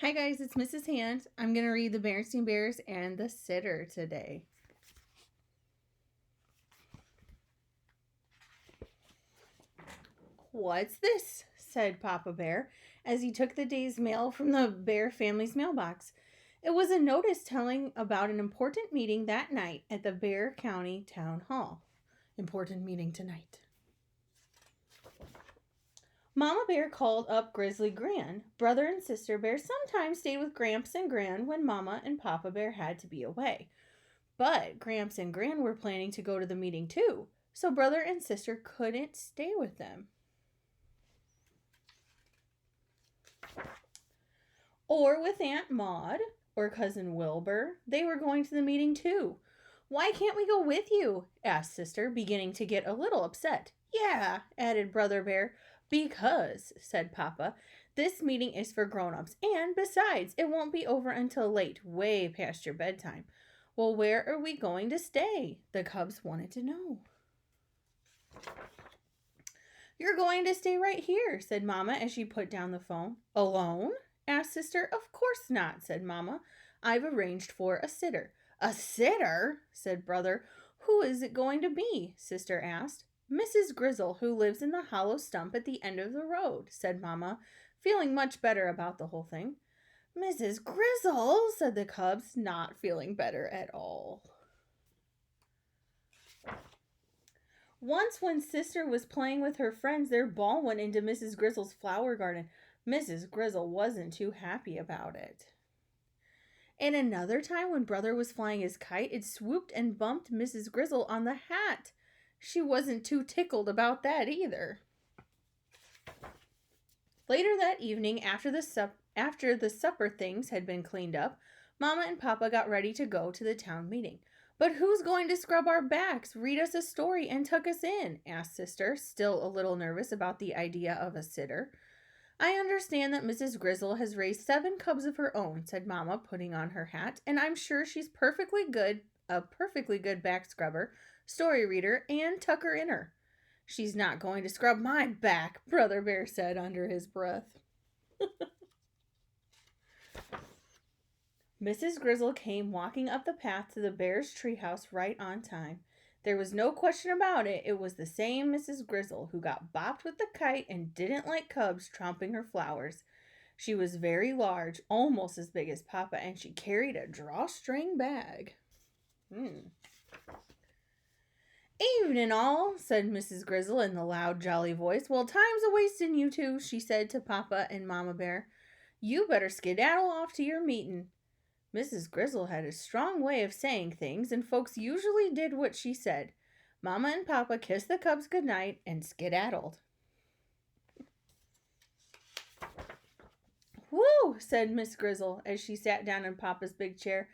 Hi guys, it's Mrs. Hand. I'm going to read the Berenstain Bears and the Sitter today. "What's this?" said Papa Bear as he took the day's mail from the Bear family's mailbox. It was a notice telling about an important meeting that night at the Bear County Town Hall. Important meeting tonight. Mama Bear called up Grizzly Gran. Brother and Sister Bear sometimes stayed with Gramps and Gran when Mama and Papa Bear had to be away. But Gramps and Gran were planning to go to the meeting too, so brother and sister couldn't stay with them. Or with Aunt Maud or Cousin Wilbur. They were going to the meeting too. "Why can't we go with you?" asked Sister, beginning to get a little upset. "Yeah," added Brother Bear. "Because," said Papa, "this meeting is for grown-ups, and besides, it won't be over until late, way past your bedtime." "Well, where are we going to stay?" the cubs wanted to know. "You're going to stay right here," said Mama as she put down the phone. "Alone?" asked Sister. "Of course not," said Mama. "I've arranged for a sitter." "A sitter?" said Brother. "Who is it going to be?" Sister asked. "Mrs. Grizzle, who lives in the hollow stump at the end of the road," said Mama, feeling much better about the whole thing. "Mrs. Grizzle," said the cubs, not feeling better at all. Once, when Sister was playing with her friends, their ball went into Mrs. Grizzle's flower garden. Mrs. Grizzle wasn't too happy about it. And another time, when Brother was flying his kite, it swooped and bumped Mrs. Grizzle on the hat. She wasn't too tickled about that either. Later that evening, after the supper things had been cleaned up, Mama and Papa got ready to go to the town meeting. "But who's going to scrub our backs, read us a story, and tuck us in?" asked Sister, still a little nervous about the idea of a sitter. "I understand that Mrs. Grizzle has raised 7 cubs of her own," said Mama, putting on her hat, "and I'm sure she's a perfectly good back scrubber, story reader, and tucker-inner." "She's not going to scrub my back," Brother Bear said under his breath. Mrs. Grizzle came walking up the path to the bear's treehouse right on time. There was no question about it. It was the same Mrs. Grizzle who got bopped with the kite and didn't like cubs tromping her flowers. She was very large, almost as big as Papa, and she carried a drawstring bag. "Evening, all," said Mrs. Grizzle in the loud, jolly voice. "Well, time's a-wasting, you two," she said to Papa and Mama Bear. "You better skedaddle off to your meeting." Mrs. Grizzle had a strong way of saying things, and folks usually did what she said. Mama and Papa kissed the cubs good night and skedaddled. "Whew," said Miss Grizzle as she sat down in Papa's big chair.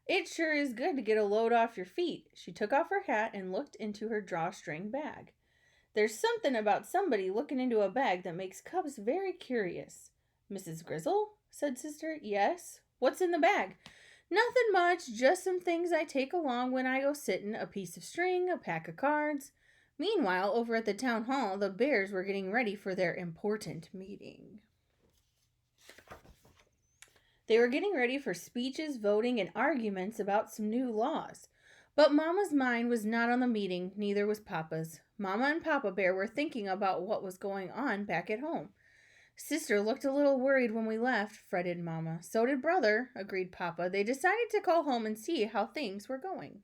"It sure is good to get a load off your feet." She took off her hat and looked into her drawstring bag. "There's something about somebody looking into a bag that makes cubs very curious." "Mrs. Grizzle?" said Sister. "Yes." "What's in the bag?" "Nothing much, just some things I take along when I go sittin', a piece of string, a pack of cards." Meanwhile, over at the town hall, the bears were getting ready for their important meeting. They were getting ready for speeches, voting, and arguments about some new laws. But Mama's mind was not on the meeting, neither was Papa's. Mama and Papa Bear were thinking about what was going on back at home. "Sister looked a little worried when we left," fretted Mama. "So did Brother," agreed Papa. They decided to call home and see how things were going.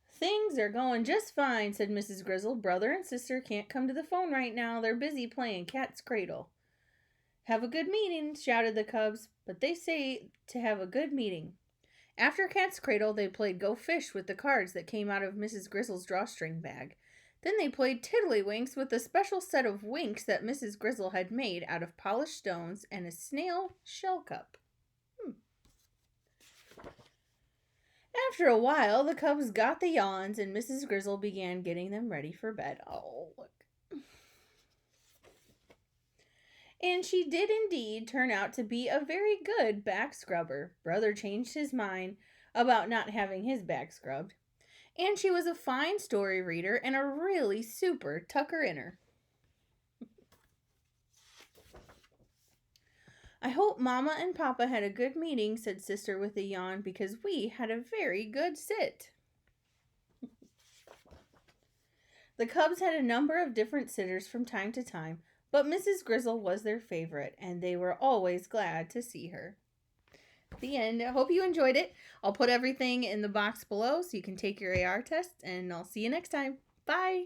"Things are going just fine," said Mrs. Grizzle. "Brother and Sister can't come to the phone right now. They're busy playing cat's cradle." "Have a good meeting," shouted the cubs. But they say to have a good meeting. After cat's cradle, they played Go Fish with the cards that came out of Mrs. Grizzle's drawstring bag. Then they played Tiddlywinks with a special set of winks that Mrs. Grizzle had made out of polished stones and a snail shell cup. After a while, the cubs got the yawns, and Mrs. Grizzle began getting them ready for bed. Oh, look. And she did indeed turn out to be a very good back scrubber. Brother changed his mind about not having his back scrubbed. And she was a fine story reader and a really super tucker-inner. I hope Mama and Papa had a good meeting, said Sister with a yawn, because we had a very good sit. The cubs had a number of different sitters from time to time, but Mrs. Grizzle was their favorite, and they were always glad to see her. The end. I hope you enjoyed it. I'll put everything in the box below so you can take your AR test, and I'll see you next time. Bye!